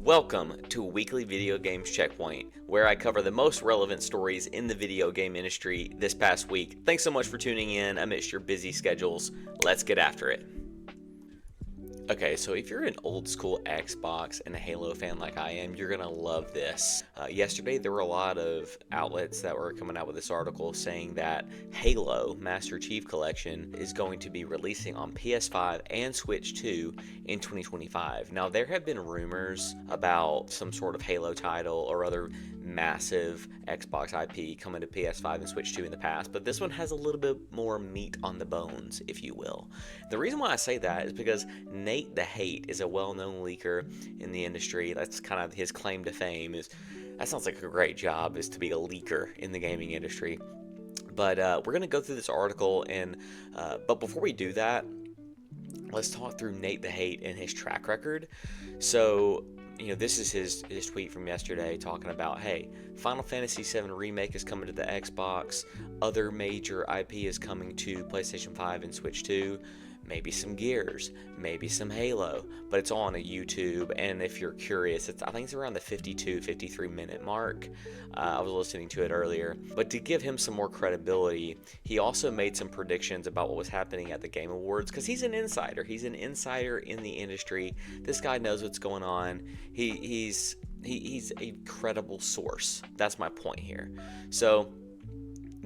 Welcome to Weekly Video Games Checkpoint, where I cover the most relevant stories in the video game industry this past week. Thanks so much for tuning in amidst your busy schedules. Let's get after it. Okay, so if you're an old school Xbox and a Halo fan like I am, you're gonna love this. Yesterday, there were a lot of outlets that were coming out with this article saying that Halo Master Chief Collection is going to be releasing on PS5 and Switch 2 in 2025. Now, there have been rumors about some sort of Halo title or other massive Xbox IP coming to PS5 and Switch 2 in the past, but this one has a little bit more meat on the bones, if you will. The reason why I say that is because Nate the Hate is a well-known leaker in the industry. That's kind of his claim to fame. That sounds like a great job, is to be a leaker in the gaming industry. But we're going to go through this article, but before we do that, let's talk through Nate the Hate and his track record. So, this is his tweet from yesterday talking about, hey, Final Fantasy VII Remake is coming to the Xbox, other major IP is coming to PlayStation 5 and Switch 2, maybe some Gears, maybe some Halo, but it's all on a YouTube, and if you're curious, I think it's around the 53 minute mark. I was listening to it earlier, but to give him some more credibility, he also made some predictions about what was happening at the Game Awards, because he's an insider in the industry. This guy knows what's going on. He's a credible source. That's my point here. So,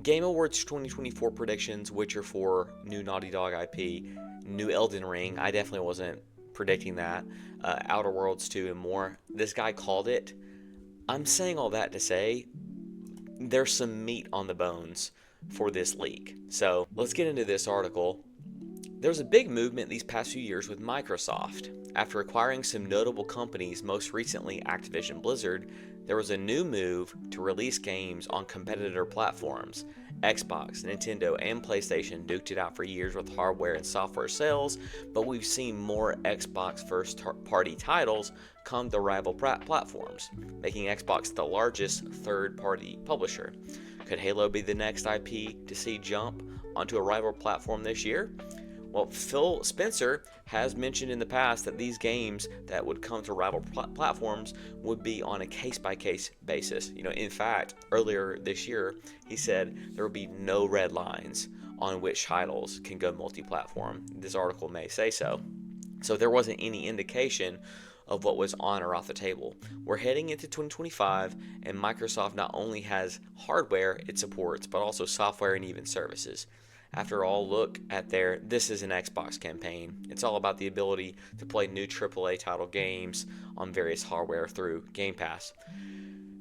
Game Awards 2024 predictions: Witcher 4, new Naughty Dog IP, new Elden Ring. I definitely wasn't predicting that. Outer Worlds 2 and more. This guy called it. I'm saying all that to say there's some meat on the bones for this leak. So let's get into this article. There's a big movement these past few years with Microsoft. After acquiring some notable companies, most recently Activision Blizzard, there was a new move to release games on competitor platforms. Xbox, Nintendo, and PlayStation duked it out for years with hardware and software sales, but we've seen more Xbox first-party titles come to rival platforms, making Xbox the largest third-party publisher. Could Halo be the next IP to see jump onto a rival platform this year? Well, Phil Spencer has mentioned in the past that these games that would come to rival platforms would be on a case-by-case basis. In fact, earlier this year, he said there will be no red lines on which titles can go multi-platform. This article may say so. So there wasn't any indication of what was on or off the table. We're heading into 2025, and Microsoft not only has hardware it supports, but also software and even services. After all, look at this is an Xbox campaign. It's all about the ability to play new AAA title games on various hardware through Game Pass.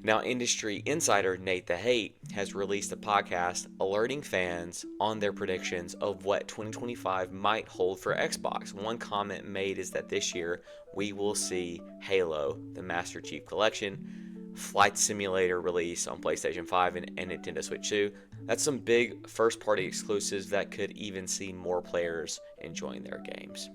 Now, industry insider Nate the Hate has released a podcast alerting fans on their predictions of what 2025 might hold for Xbox. One comment made is that this year we will see Halo, the Master Chief Collection, Flight Simulator release on PlayStation 5 and Nintendo Switch 2. That's some big first-party exclusives that could even see more players enjoying their games.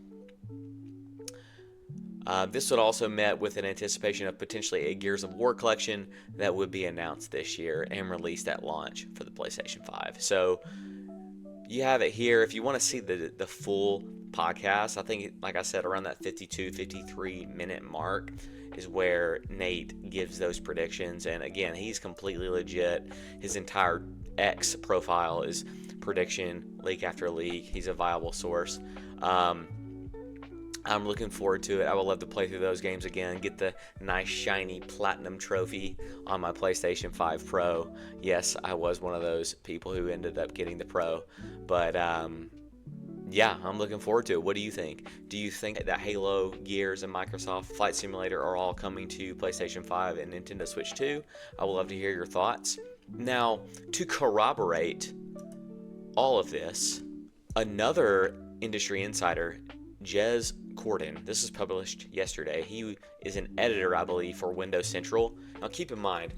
This would also met with an anticipation of potentially a Gears of War collection that would be announced this year and released at launch for the PlayStation 5. So you have it here. If you want to see the full podcast, I think, like I said, around that 53 minute mark is where Nate gives those predictions. And again, he's completely legit. His entire X profile is prediction, leak after leak. He's a viable source. I'm looking forward to it. I would love to play through those games again, get the nice shiny platinum trophy on my PlayStation 5 Pro. Yes, I was one of those people who ended up getting the Pro. But yeah, I'm looking forward to it. What do you think? Do you think that Halo, Gears, and Microsoft Flight Simulator are all coming to PlayStation 5 and Nintendo Switch 2? I would love to hear your thoughts. Now, to corroborate all of this, another industry insider, Jez Corden, this is published yesterday. He is an editor, I believe, for Windows Central. Now, keep in mind,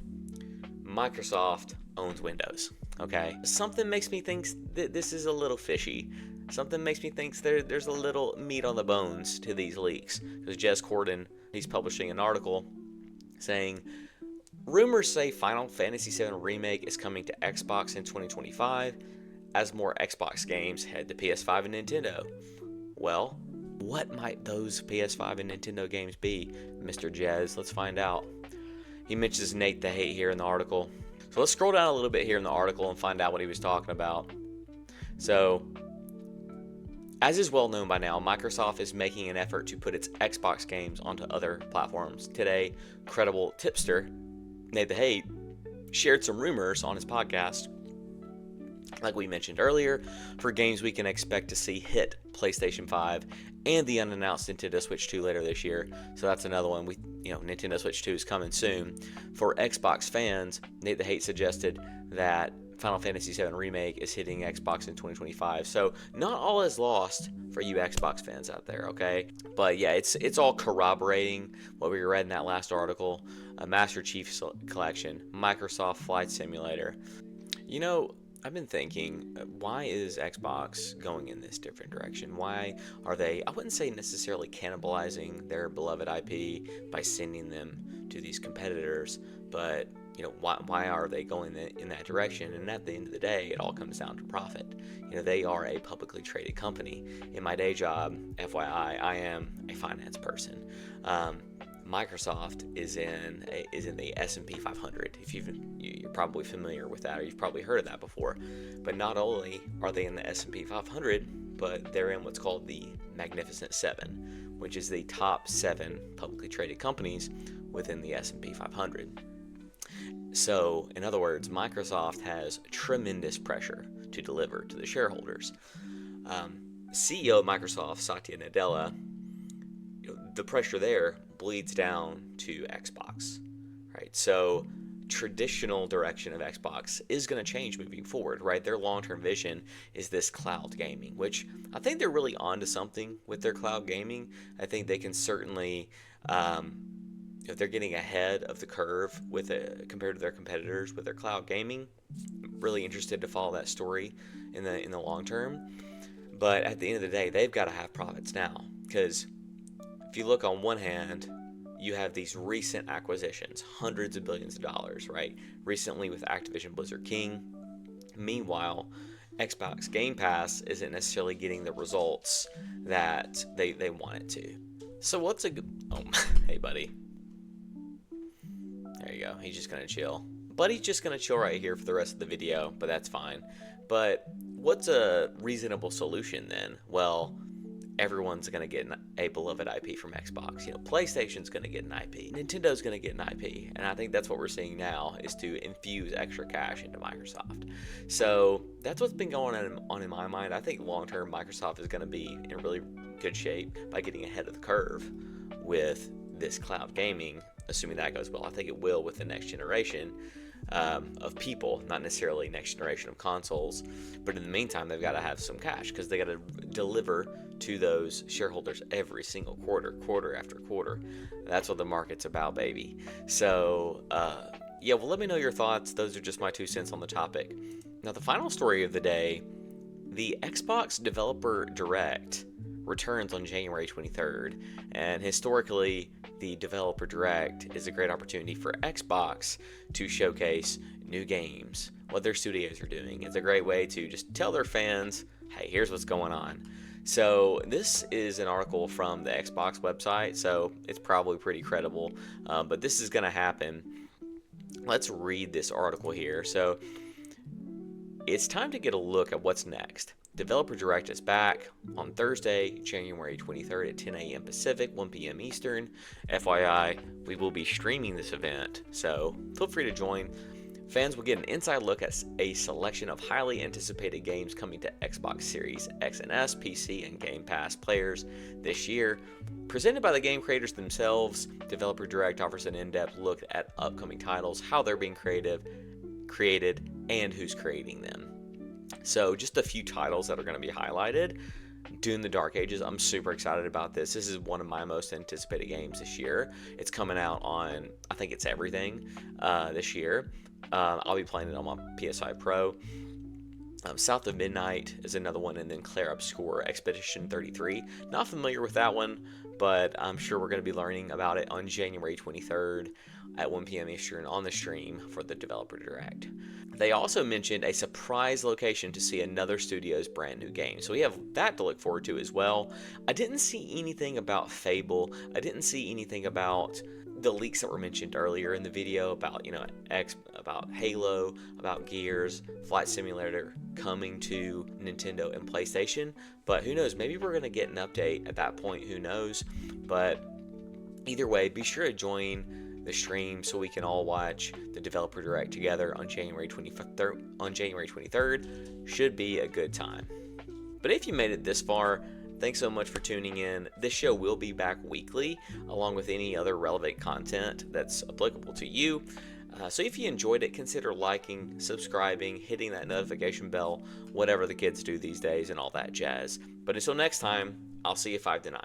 Microsoft owns Windows, okay? Something makes me think that this is a little fishy. Something makes me think there's a little meat on the bones to these leaks. Because Jez Corden, he's publishing an article saying, rumors say Final Fantasy VII Remake is coming to Xbox in 2025 as more Xbox games head to PS5 and Nintendo. Well, What might those PS5 and Nintendo games be, Mr. Jez? Let's find out. He mentions Nate the Hate here in the article. So let's scroll down a little bit here in the article and find out what he was talking about. So, as is well known by now, Microsoft is making an effort to put its Xbox games onto other platforms. Today, credible tipster Nate the Hate shared some rumors on his podcast, like we mentioned earlier, for games we can expect to see hit PlayStation 5 and the unannounced Nintendo Switch 2 later this year. So that's another one. Nintendo Switch 2 is coming soon. For Xbox fans, Nate the Hate suggested that Final Fantasy VII Remake is hitting Xbox in 2025. So not all is lost for you Xbox fans out there, okay? But yeah, it's all corroborating what we read in that last article. A Master Chief Collection, Microsoft Flight Simulator. I've been thinking, why is Xbox going in this different direction? Why are they, I wouldn't say necessarily cannibalizing their beloved IP by sending them to these competitors, but why are they going in that direction? And at the end of the day, it all comes down to profit. They are a publicly traded company. In my day job, FYI, I am a finance person. Microsoft is in the S&P 500. If you're probably familiar with that, or you've probably heard of that before. But not only are they in the S&P 500, but they're in what's called the Magnificent Seven, which is the top 7 publicly traded companies within the S&P 500. So, in other words, Microsoft has tremendous pressure to deliver to the shareholders. CEO of Microsoft, Satya Nadella, the pressure there bleeds down to Xbox, right? So, traditional direction of Xbox is going to change moving forward, right? Their long-term vision is this cloud gaming, which I think they're really onto something with their cloud gaming. I think they can certainly... if they're getting ahead of the curve compared to their competitors with their cloud gaming. Really interested to follow that story in the long term. But at the end of the day, they've got to have profits now, because if you look on one hand, you have these recent acquisitions, hundreds of billions of dollars, right? Recently with Activision Blizzard King. Meanwhile, Xbox Game Pass isn't necessarily getting the results that they want it to. So what's a good... Oh, hey buddy. There you go. He's just going to chill. Buddy's just going to chill right here for the rest of the video, but that's fine. But what's a reasonable solution then? Well, everyone's going to get a beloved IP from Xbox. PlayStation's going to get an IP. Nintendo's going to get an IP. And I think that's what we're seeing now, is to infuse extra cash into Microsoft. So that's what's been going on in my mind. I think long-term Microsoft is going to be in really good shape by getting ahead of the curve with this cloud gaming. Assuming that goes well, I think it will with the next generation of people, not necessarily next generation of consoles. But in the meantime, they've got to have some cash, because they got to deliver to those shareholders every single quarter after quarter. That's what the market's about, baby. So, well, let me know your thoughts. Those are just my 2 cents on the topic. Now, the final story of the day, the Xbox Developer Direct returns on January 23rd, and historically, the Developer Direct is a great opportunity for Xbox to showcase new games, what their studios are doing. It's a great way to just tell their fans, hey, here's what's going on. So this is an article from the Xbox website, so it's probably pretty credible, but this is going to happen. Let's read this article here. So it's time to get a look at what's next. Developer Direct is back on Thursday, January 23rd at 10 a.m. Pacific, 1 p.m. Eastern. FYI, we will be streaming this event, so feel free to join. Fans will get an inside look at a selection of highly anticipated games coming to Xbox Series X and S, PC, and Game Pass players this year. Presented by the game creators themselves, Developer Direct offers an in-depth look at upcoming titles, how they're being created, and who's creating them. So just a few titles that are going to be highlighted. Dune: The Dark Ages. I'm super excited about this. This is one of my most anticipated games this year. It's coming out on, I think it's everything this year. I'll be playing it on my PS5 Pro. South of Midnight is another one, and then Clair Obscur Expedition 33. Not familiar with that one, but I'm sure we're going to be learning about it on January 23rd at 1 p.m. Eastern on the stream for the Developer Direct. They also mentioned a surprise location to see another studio's brand new game, so we have that to look forward to as well. I didn't see anything about Fable. I didn't see anything about the leaks that were mentioned earlier in the video about, about Halo, about Gears, Flight Simulator coming to Nintendo and PlayStation. But who knows? Maybe we're going to get an update at that point. Who knows? But either way, be sure to join the stream so we can all watch the Developer Direct together on January 23rd. Should be a good time. But if you made it this far, thanks so much for tuning in. This show will be back weekly, along with any other relevant content that's applicable to you. So if you enjoyed it, consider liking, subscribing, hitting that notification bell, whatever the kids do these days and all that jazz. But until next time, I'll see you 5 to 9.